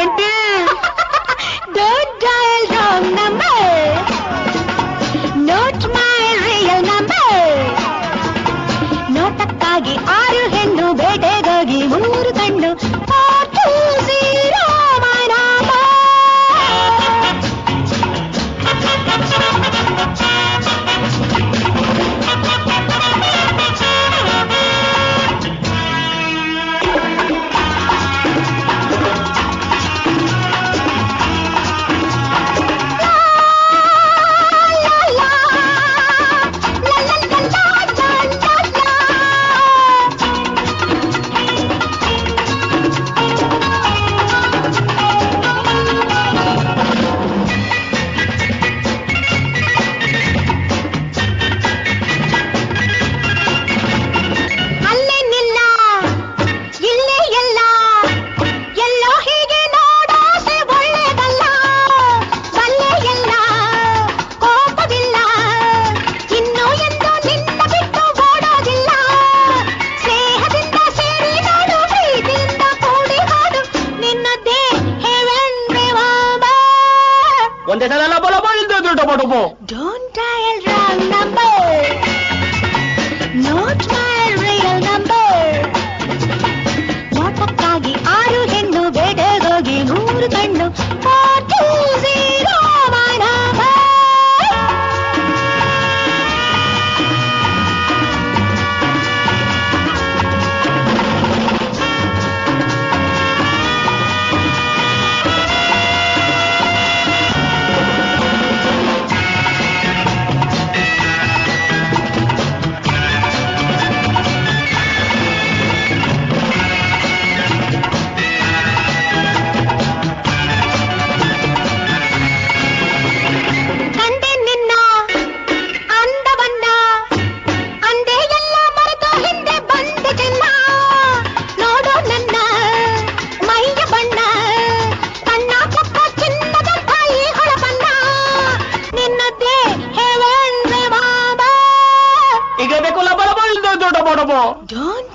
20. Don't dial wrong number. Note my real number. ನೋಟಕ್ಕಾಗಿ 6 ಹೆಣ್ಣು, ಬೇಟೆಗಾಗಿ 3 ಕಣ್ಣು. 420 my number. ಒಂದೇ ಸಲ ಬಲಬ ಇಲ್ದೇ tomato. Don't dial wrong number. Note my real number. ನೋಟಕ್ಕಾಗಿ 6 ಹೆಣ್ಣು, ಬೇಟೆಗಾಗಿ 3 ಕಣ್ಣು. 420 my number. Don't